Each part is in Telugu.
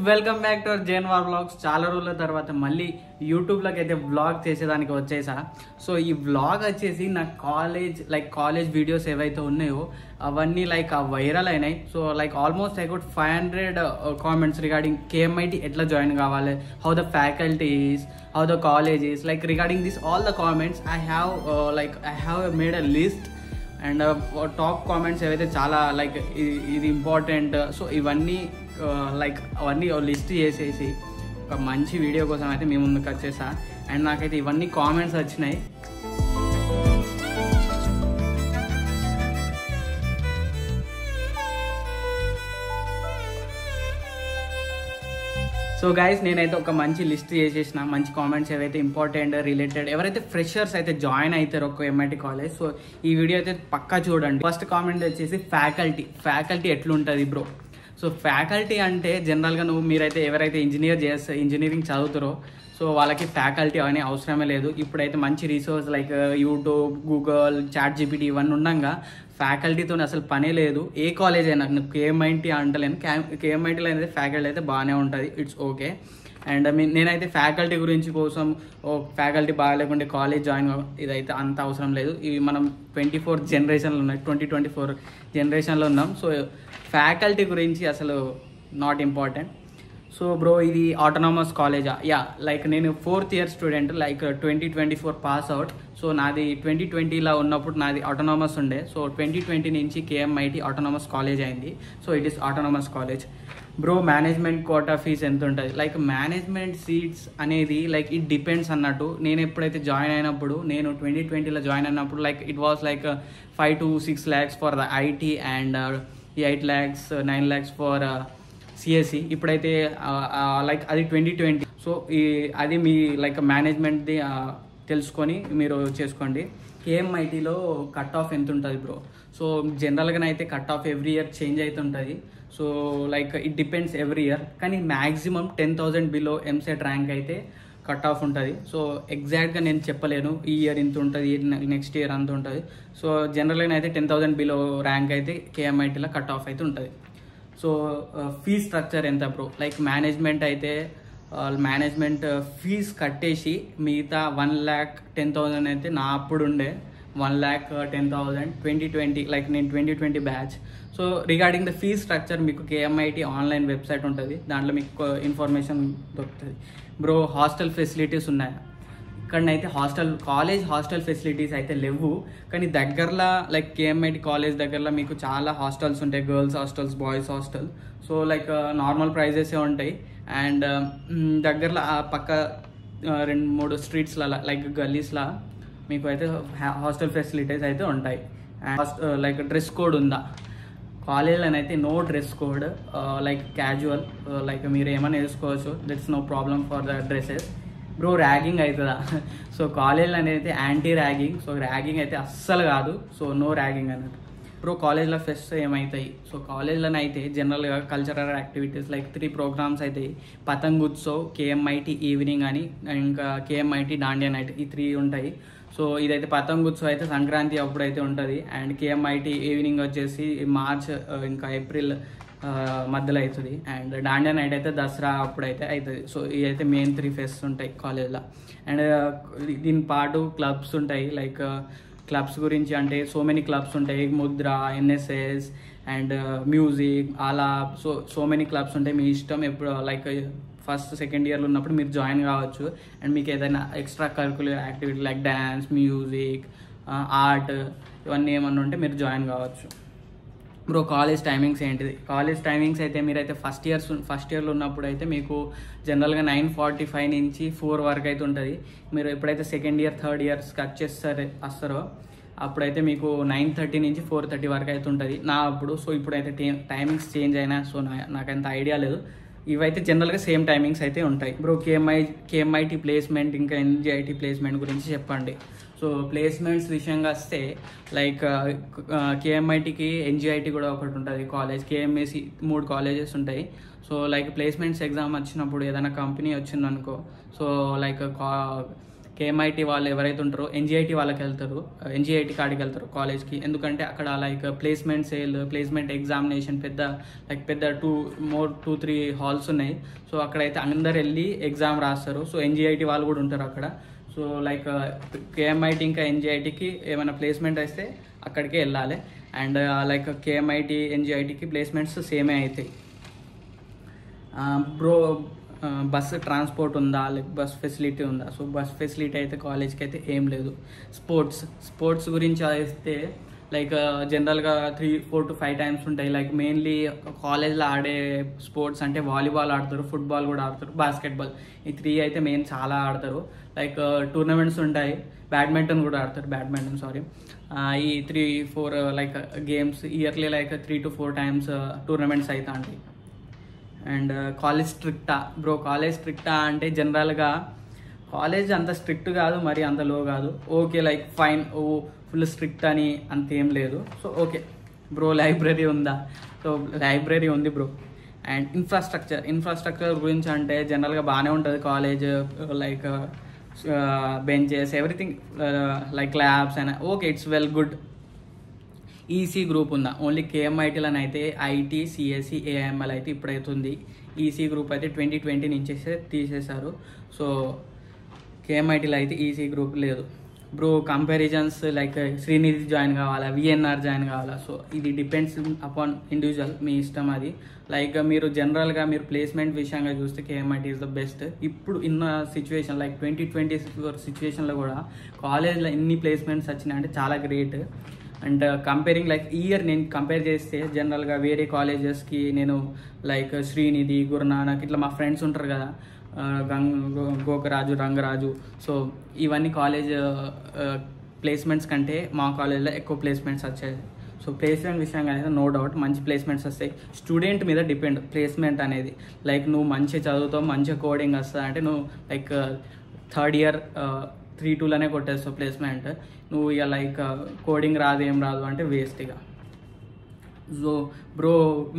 Welcome back to our JNR vlogs. చాలా రోజుల తర్వాత మళ్ళీ యూట్యూబ్లోకి అయితే వ్లాగ్ చేసేదానికి వచ్చేసా. సో ఈ వ్లాగ్ వచ్చేసి నా కాలేజ్ వీడియోస్ ఏవైతే ఉన్నాయో అవన్నీ వైరల్ అయినాయి. So almost I got 500 comments regarding KMIT ఎట్లా జాయిన్ కావాలి, how the faculty is, how the college is, regarding this all the comments I have made a list. And top comments ఏవైతే చాలా ఇది ఇంపార్టెంట్. సో ఇవన్నీ అవన్నీ లిస్ట్ చేసేసి ఒక మంచి వీడియో కోసం అయితే మీ ముందుకు వచ్చేసా. అండ్ నాకైతే ఇవన్నీ కామెంట్స్ వచ్చినాయి. సో గైస్, నేనైతే ఒక మంచి లిస్ట్ చేసేసిన, మంచి కామెంట్స్ ఏవైతే ఇంపార్టెంట్ రిలేటెడ్ ఎవరైతే ఫ్రెషర్స్ అయితే జాయిన్ అవుతారో ఒక MIT కాలేజ్. సో ఈ వీడియో అయితే పక్కా చూడండి. ఫస్ట్ కామెంట్ వచ్చేసి ఫ్యాకల్టీ ఎట్లుంటుంది బ్రో. సో ఫ్యాకల్టీ అంటే జనరల్గా మీరైతే ఎవరైతే ఇంజనీరింగ్ చదువుతారో సో వాళ్ళకి ఫ్యాకల్టీ అనే అవసరమే లేదు. ఇప్పుడైతే మంచి రిసోర్స్ యూట్యూబ్, గూగుల్, ChatGPT ఇవన్నీ ఉండగా ఫ్యాకల్టీతో అసలు పనే లేదు. ఏ కాలేజ్ అయినా, KMIT అంటలేను, KMITలో అయితే ఫ్యాకల్టీ అయితే బాగానే ఉంటుంది, ఇట్స్ ఓకే. అండ్ నేనైతే ఫ్యాకల్టీ కోసం ఫ్యాకల్టీ బాగా లేకుంటే కాలేజ్ జాయిన్ ఇదైతే అంత అవసరం లేదు. ఇవి మనం 24th జనరేషన్లో ఉన్నాయి, 2024 జనరేషన్లో ఉన్నాం. సో ఫ్యాకల్టీ గురించి అసలు నాట్ ఇంపార్టెంట్. సో బ్రో, ఇది ఆటోనామస్ కాలేజా? నేను 4th year student, 2024 pass out. So నాది 2020లో ఉన్నప్పుడు నాది ఆటోనామస్ ఉండే. సో 2020 నుంచి KMIT ఆటోనామస్ కాలేజ్ అయింది. So it is autonomous college. Bro, management quota fees ఎంత ఉంటుంది? మేనేజ్మెంట్ సీట్స్ అనేది ఇట్ డిపెండ్స్ అన్నట్టు. నేను ఎప్పుడైతే జాయిన్ అయినప్పుడు, నేను 2020లో జాయిన్ అయినప్పుడు it was 5 to 6 lakhs for the IT and 8 lakhs 9 lakhs ఫర్ CSE. ఇప్పుడైతే అది 2020. సో అది మీ మేనేజ్మెంట్ది తెలుసుకొని మీరు చేసుకోండి. KMITలో కట్ ఆఫ్ ఎంత ఉంటుంది బ్రో? సో జనరల్గానైతే cut off every year change అవుతుంటుంది. So it depends every year, కానీ మ్యాక్సిమం 10,000 బిలో MCET ర్యాంక్ అయితే కట్ ఆఫ్ ఉంటుంది. సో ఎగ్జాక్ట్గా నేను చెప్పలేను ఈ ఇయర్ ఇంత ఉంటుంది, నెక్స్ట్ ఇయర్ అంత ఉంటుంది. సో జనరల్గా అయితే 10,000 బిలో ర్యాంక్ అయితే KMITలో కట్ ఆఫ్ అయితే ఉంటుంది. సో ఫీజ్ స్ట్రక్చర్ ఎంత బ్రో? మేనేజ్మెంట్ అయితే మేనేజ్మెంట్ ఫీజ్ కట్టేసి మిగతా 1,10,000 అయితే నా అప్పుడు ఉండే 1,10,000 2020, నేను 2020 బ్యాచ్. So regarding the fees structure మీకు KMIT ఆన్లైన్ వెబ్సైట్ ఉంటుంది, దాంట్లో మీకు ఇన్ఫర్మేషన్ దొరుకుతుంది. బ్రో, హాస్టల్ ఫెసిలిటీస్ ఉన్నాయా? ఇక్కడనైతే కాలేజ్ హాస్టల్ ఫెసిలిటీస్ అయితే లేవు, కానీ దగ్గరలో KMIT కాలేజ్ దగ్గరలో మీకు చాలా హాస్టల్స్ ఉంటాయి, girls hostels, boys hostel. So normal ప్రైజెసే ఉంటాయి. అండ్ దగ్గరలో పక్క 2-3 స్ట్రీట్స్లో గల్లీస్లో మీకు అయితే హాస్టల్ ఫెసిలిటీస్ అయితే ఉంటాయి. అండ్ డ్రెస్ కోడ్ ఉందా? కాలేజ్లోనైతే నో డ్రెస్ కోడ్, క్యాజువల్, మీరు ఏమైనా వేసుకోవచ్చు, that's no problem for the dresses. Bro, ragging అవుతుందా? సో కాలేజ్లో అయితే యాంటీ ర్యాగింగ్, సో ర్యాగింగ్ అయితే అస్సలు కాదు. సో నో ర్యాగింగ్ అన్నట్టు. బ్రో, కాలేజ్లో ఫెస్ట్ ఏమవుతాయి? సో కాలేజ్లోనే అయితే జనరల్గా కల్చరల్ యాక్టివిటీస్ 3 ప్రోగ్రామ్స్ అవుతాయి. పతంగ్ ఉత్సవ్, KMIT ఈవినింగ్ అని, ఇంకా KMIT దాండియా నైట్, ఈ 3 ఉంటాయి. సో ఇదైతే పతంగ్ ఉత్సవ్ అయితే సంక్రాంతి అప్పుడైతే ఉంటుంది. అండ్ KMIT ఈవినింగ్ వచ్చేసి మార్చ్ ఇంకా ఏప్రిల్ మధ్యలో అవుతుంది. అండ్ దాండియా నైట్ అయితే దసరా అప్పుడైతే అవుతుంది. సో ఇవైతే మెయిన్ 3 ఫెస్ట్స్ ఉంటాయి కాలేజ్లో. అండ్ దీని పాటు క్లబ్స్ ఉంటాయి. క్లబ్స్ గురించి అంటే సో మెనీ క్లబ్స్ ఉంటాయి, ముద్ర, NSS అండ్ మ్యూజిక్, అలా సో మెనీ క్లబ్స్ ఉంటాయి. మీ ఇష్టం, ఎప్పుడు ఫస్ట్ సెకండ్ ఇయర్లో ఉన్నప్పుడు మీరు జాయిన్ కావచ్చు. అండ్ మీకు ఏదైనా extra curricular activity dance, music, art ఇవన్నీ ఏమన్నా ఉంటే మీరు జాయిన్ కావచ్చు. బ్రో, కాలేజ్ టైమింగ్స్ ఏంటిది? కాలేజ్ టైమింగ్స్ అయితే మీరైతే ఫస్ట్ ఇయర్లో ఉన్నప్పుడు అయితే మీకు జనరల్గా 9:45 నుంచి 4 వరకు అయితే ఉంటుంది. మీరు ఎప్పుడైతే సెకండ్ ఇయర్, థర్డ్ ఇయర్స్కి వస్తారో అప్పుడైతే మీకు 9:30 నుంచి 4:30 వరకు అయితే ఉంటుంది నా అప్పుడు. సో ఇప్పుడైతే టైమింగ్స్ చేంజ్ అయినా, సో నాకంత ఐడియా లేదు. ఇవైతే జనరల్గా సేమ్ టైమింగ్స్ అయితే ఉంటాయి. బ్రో, KMIT ప్లేస్మెంట్ ఇంకా NGIT ప్లేస్మెంట్ గురించి చెప్పండి. సో ప్లేస్మెంట్స్ విషయంగా వస్తే KMITకి NGIT కూడా ఒకటి ఉంటుంది కాలేజ్, KMAC 3 కాలేజెస్ ఉంటాయి. సో ప్లేస్మెంట్స్ ఎగ్జామ్ వచ్చినప్పుడు ఏదైనా కంపెనీ వచ్చిందనుకో, సో కేఎంఐటీ వాళ్ళు ఎవరైతే ఉంటారో ఎన్జిఐటి వాళ్ళకి వెళ్తారు, ఎన్జిఐటి కాడికి వెళ్తారు కాలేజ్కి. ఎందుకంటే అక్కడ like placement sale, placement examination పెద్ద 2-3 హాల్స్ ఉన్నాయి. సో అక్కడైతే అందరు వెళ్ళి ఎగ్జామ్ రాస్తారు. సో ఎన్జిఐటి వాళ్ళు కూడా ఉంటారు అక్కడ. సో లైక్ కేఎంఐటి ఇంకా ఎన్జిఐటికి ఏమైనా ప్లేస్మెంట్ వస్తే అక్కడికే వెళ్ళాలి. అండ్ లైక్ కేఎంఐటి ఎన్జిఐటికి ప్లేస్మెంట్స్ సేమే అవుతాయి. బ్రో బస్ ట్రాన్స్పోర్ట్ ఉందా, లైక్ బస్ ఫెసిలిటీ ఉందా? సో బస్ ఫెసిలిటీ అయితే కాలేజ్కి అయితే ఏం లేదు. స్పోర్ట్స్ గురించి అయితే లైక్ జనరల్గా 3-4 to 5 టైమ్స్ ఉంటాయి. లైక్ మెయిన్లీ కాలేజ్లో ఆడే స్పోర్ట్స్ అంటే వాలీబాల్ ఆడతారు, ఫుట్బాల్ కూడా ఆడతారు, బాస్కెట్బాల్. ఈ 3 అయితే మెయిన్ చాలా ఆడతారు. లైక్ టోర్నమెంట్స్ ఉంటాయి, బ్యాడ్మింటన్ కూడా ఆడతారు, ఈ 3-4 like games yearly like 3 to 4 times tournaments అయితే ఉంటాయి. అండ్ కాలేజ్ స్ట్రిక్టా బ్రో? కాలేజ్ స్ట్రిక్టా అంటే జనరల్గా కాలేజ్ అంత స్ట్రిక్ట్ కాదు, మరి అంత లో కాదు. Okay, like fine, full strict అని అంతేం లేదు. So okay bro. లైబ్రరీ ఉందా? సో లైబ్రరీ ఉంది బ్రో. అండ్ ఇన్ఫ్రాస్ట్రక్చర్ గురించి అంటే జనరల్గా బాగానే ఉంటుంది college. Like benches, everything, like labs and okay, it's well good. EC group ఉందా? ఓన్లీ కేఎంఐటీలను అయితే ఐటీ, సిఎస్సి, ఏఐఎంఎల్ అయితే ఇప్పుడైతుంది. ఈసీ గ్రూప్ అయితే 2020 నుంచి తీసేశారు. సో కేఎంఐటీలో అయితే ఈసీ గ్రూప్ లేదు bro. Comparisons like Srinidhi join కావాలా, విఎన్ఆర్ జాయిన్ కావాలా? సో ఇది డిపెండ్స్ అపాన్ ఇండివిజువల్, మీ ఇష్టం అది. లైక్ మీరు జనరల్గా మీరు ప్లేస్మెంట్ విషయంగా చూస్తే కేఎంఐటీ ఈజ్ ద బెస్ట్. ఇప్పుడు ఇన్న సిచ్యువేషన్ లైక్ 2024 సిచ్యువేషన్లో కూడా కాలేజ్లో ఎన్ని ప్లేస్మెంట్స్ వచ్చినాయి అంటే చాలా great. And comparing like year నేను కంపేర్ చేస్తే జనరల్గా వేరే కాలేజెస్కి నేను లైక్ శ్రీనిధి, గురునానక్ ఇట్లా మా ఫ్రెండ్స్ ఉంటారు కదా, గోకరాజు, రంగరాజు, సో ఇవన్నీ కాలేజ్ ప్లేస్మెంట్స్ కంటే మా కాలేజ్లో ఎక్కువ ప్లేస్మెంట్స్ వచ్చాయి. సో ప్లేస్మెంట్ విషయంగా అయితే నో డౌట్ మంచి ప్లేస్మెంట్స్ వస్తాయి. స్టూడెంట్ మీద డిపెండ్ ప్లేస్మెంట్ అనేది. లైక్ నువ్వు మంచిగా చదువుతావు, మంచిగా కోడింగ్ వస్తుంది అంటే నువ్వు లైక్ థర్డ్ ఇయర్ 3-2లోనే కొట్టేస్తావు ప్లేస్మెంట్. నువ్వు ఇక లైక్ కోడింగ్ రాదు, ఏం రాదు అంటే వేస్ట్ ఇక. సో బ్రో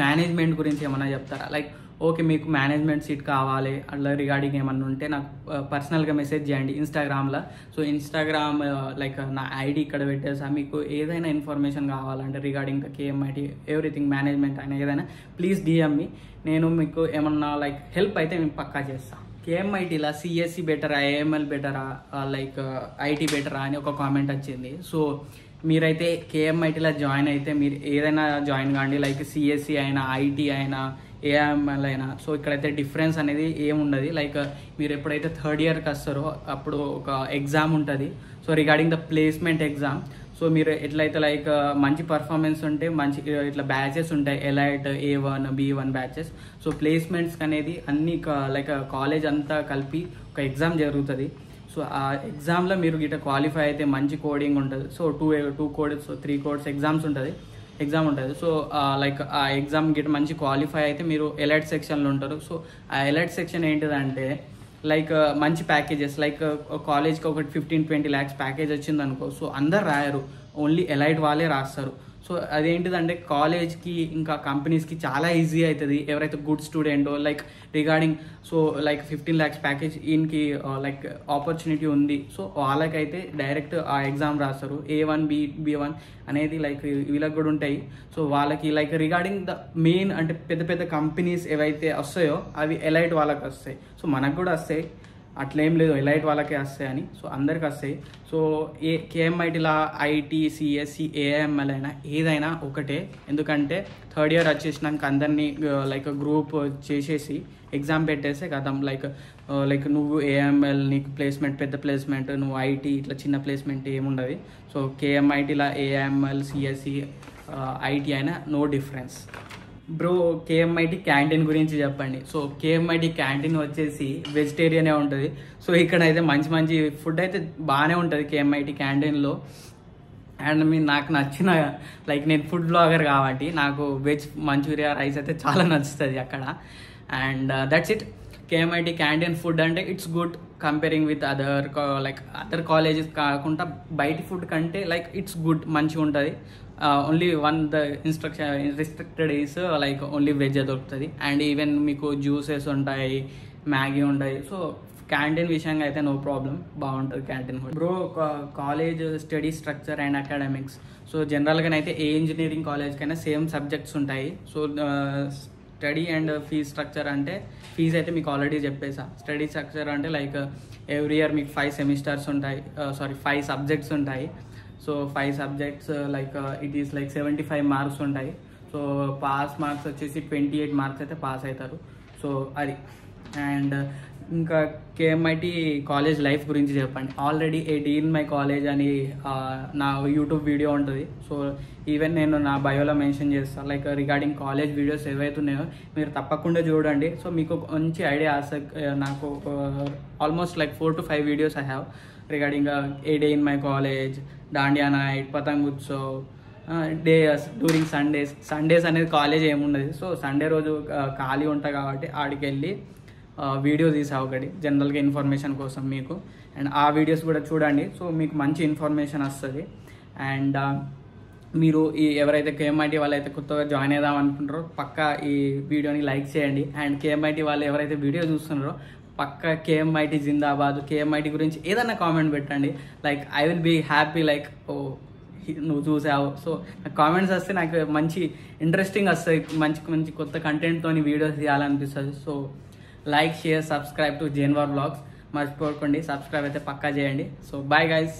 మేనేజ్మెంట్ గురించి ఏమన్నా చెప్తారా? లైక్ ఓకే, మీకు మేనేజ్మెంట్ సీట్ కావాలి అట్లా రిగార్డింగ్ ఏమన్నా ఉంటే నాకు పర్సనల్గా మెసేజ్ చేయండి ఇన్స్టాగ్రామ్లో. సో ఇన్స్టాగ్రామ్ లైక్ నా ఐడి ఇక్కడ పెట్టేసా. మీకు ఏదైనా ఇన్ఫర్మేషన్ కావాలంటే రిగార్డింగ్ కేఎంఐటీ ఎవ్రీథింగ్ మేనేజ్మెంట్ అయినా ఏదైనా ప్లీజ్ డిఎం మీ. నేను మీకు ఏమన్నా లైక్ హెల్ప్ అయితే మేము పక్కా చేస్తాను. కేఎంఐటీలో సిఎస్సి బెటరా, ఏఎంఎల్ బెటరా, లైక్ ఐటీ బెటరా అని ఒక కామెంట్ వచ్చింది. సో మీరైతే కేఎంఐటీలో జాయిన్ అయితే మీరు ఏదైనా జాయిన్ కాండి, లైక్ సిఎస్సి అయినా, ఐటీ అయినా, ఏఎంఎల్ అయినా. సో ఇక్కడైతే డిఫరెన్స్ అనేది ఏముండదు. లైక్ మీరు ఎప్పుడైతే థర్డ్ ఇయర్కి వస్తారో అప్పుడు ఒక ఎగ్జామ్ ఉంటుంది. So regarding the placement exam. So మీరు ఎట్లయితే లైక్ మంచి పర్ఫార్మెన్స్ ఉంటే మంచి ఇట్లా బ్యాచెస్ ఉంటాయి, elite, A1, B1 batches. So placements అనేది అన్ని లైక్ కాలేజ్ అంతా కలిపి ఒక ఎగ్జామ్ జరుగుతుంది. సో ఆ ఎగ్జామ్లో మీరు గిట్ట క్వాలిఫై అయితే మంచి కోడింగ్ ఉంటుంది. సో 2 కోడ్స్ 3 కోడ్స్ ఎగ్జామ్ ఉంటుంది. సో లైక్ ఆ ఎగ్జామ్ గిట్ట మంచి క్వాలిఫై అయితే మీరు ఎలైట్ సెక్షన్లో ఉంటారు. సో ఆ ఎలైట్ సెక్షన్ ఏంటిదంటే లైక్ మంచి ప్యాకేజెస్, లైక్ కాలేజ్కి ఒకటి 15-20 lakhs ప్యాకేజ్ వచ్చింది అనుకో. సో అందరు రాయరు, ఓన్లీ ఎలైట్ వాళ్ళే రాస్తారు. సో అదేంటిదంటే కాలేజ్కి ఇంకా కంపెనీస్కి చాలా ఈజీ అవుతుంది. ఎవరైతే గుడ్ స్టూడెంటో like regarding so like 15 lakhs package ఈయనకి లైక్ ఆపర్చునిటీ ఉంది. సో వాళ్ళకైతే డైరెక్ట్ ఆ ఎగ్జామ్ రాస్తారు. A1, B1 అనేది లైక్ వీళ్ళకి కూడా ఉంటాయి. సో వాళ్ళకి లైక్ రిగార్డింగ్ ద మెయిన్ అంటే పెద్ద కంపెనీస్ ఏవైతే వస్తాయో అవి ఎలైట్ వాళ్ళకి వస్తాయి. సో మనకు కూడా వస్తాయి, అట్లేం లేదు ఎలైట్ వాళ్ళకే వస్తాయని. సో అందరికి వస్తాయి. సో కేఎంఐటీలా ఐటీ, సిఎస్సి, ఏఐఎంఎల్ అయినా ఏదైనా ఒకటే. ఎందుకంటే థర్డ్ ఇయర్ వచ్చేసినాక అందరినీ లైక్ గ్రూప్ చేసేసి ఎగ్జామ్ పెట్టేస్తే కదా. లైక్ నువ్వు ఏఎంఎల్ నీకు ప్లేస్మెంట్ పెద్ద ప్లేస్మెంట్, నువ్వు ఐటీ ఇట్లా చిన్న ప్లేస్మెంట్ ఏముండదు. సో కేఎంఐటీలా ఏఎంఎల్, సిఎస్సి, ఐటీ అయినా నో డిఫరెన్స్. బ్రో కేఎంఐటీ క్యాంటీన్ గురించి చెప్పండి. సో కేఎంఐటీ క్యాంటీన్ వచ్చేసి వెజిటేరియనే ఉంటుంది. సో ఇక్కడ అయితే మంచి ఫుడ్ అయితే బాగానే ఉంటుంది కేఎంఐటీ క్యాంటీన్లో. అండ్ నాకు నచ్చిన లైక్ నేను ఫుడ్ బ్లాగర్ కాబట్టి నాకు వెజ్ మంచూరియా రైస్ అయితే చాలా నచ్చుతుంది అక్కడ. And that's it. KMIT canteen food అంటే it's good comparing with other colleges కాకుండా బయట ఫుడ్ కంటే లైక్ ఇట్స్ గుడ్, మంచిగా ఉంటుంది. Only the restricted is like only veg దొరుకుతుంది. అండ్ ఈవెన్ మీకు జ్యూసెస్ ఉంటాయి, మ్యాగీ ఉంటాయి. సో క్యాంటీన్ విషయంగా అయితే నో ప్రాబ్లం, బాగుంటుంది క్యాంటీన్ కూడా. Bro college study structure and academics. So జనరల్గానైతే ఏ ఇంజనీరింగ్ కాలేజ్కైనా సేమ్ సబ్జెక్ట్స్ ఉంటాయి. So study and fees structure అంటే ఫీజ్ అయితే మీకు ఆల్రెడీ చెప్పేసా. స్టడీ స్ట్రక్చర్ అంటే లైక్ ఎవ్రీ ఇయర్ మీకు 5 సెమిస్టర్స్ ఉంటాయి, 5 సబ్జెక్ట్స్ ఉంటాయి. So 5 subjects like it is like 75 marks ఉంటాయి. సో పాస్ మార్క్స్ వచ్చేసి 28 మార్క్స్ అయితే పాస్ అవుతారు. సో అది. అండ్ ఇంకా కేఎంఐటి కాలేజ్ లైఫ్ గురించి చెప్పండి. Already A day in my college అని నా యూట్యూబ్ వీడియో ఉంటుంది. సో ఈవెన్ నేను నా బయోలో మెన్షన్ చేస్తాను, లైక్ రిగార్డింగ్ కాలేజ్ వీడియోస్ ఏవైతే ఉన్నాయో మీరు తప్పకుండా చూడండి. సో మీకు మంచి ఐడియా నాకు almost like 4 to 5 videos I have regarding a day in my college, Dandiya night, Patang Utsav, days during Sundays అనేది కాలేజ్ ఏముండదు. సో సండే రోజు ఖాళీ ఉంటా కాబట్టి ఆడికి వెళ్ళి వీడియో తీసా ఒకటి జనరల్గా ఇన్ఫర్మేషన్ కోసం మీకు. అండ్ ఆ వీడియోస్ కూడా చూడండి. సో మీకు మంచి ఇన్ఫర్మేషన్ వస్తుంది. అండ్ మీరు ఎవరైతే కేఎంఐటి వాళ్ళైతే కొత్తగా జాయిన్ అవుదాం అనుకుంటారో పక్కా ఈ వీడియోని లైక్ చేయండి. అండ్ కేఎంఐటి వాళ్ళు ఎవరైతే వీడియో చూస్తున్నారో పక్కా కేఎంఐటి జిందాబాద్, కేఎంఐటి గురించి ఏదన్నా కామెంట్ పెట్టండి. Like I will be happy, like ఓ నువ్వు చూసావు. సో కామెంట్స్ వస్తే నాకు మంచి ఇంట్రెస్టింగ్ వస్తుంది, మంచి మంచి కొత్త కంటెంట్తో వీడియోస్ తీయాలనిపిస్తుంది. So like, share, subscribe to జేన్వార్ వ్లాగ్స్. మర్చిపోకండి, సబ్స్క్రైబ్ అయితే పక్కా చేయండి. So bye guys.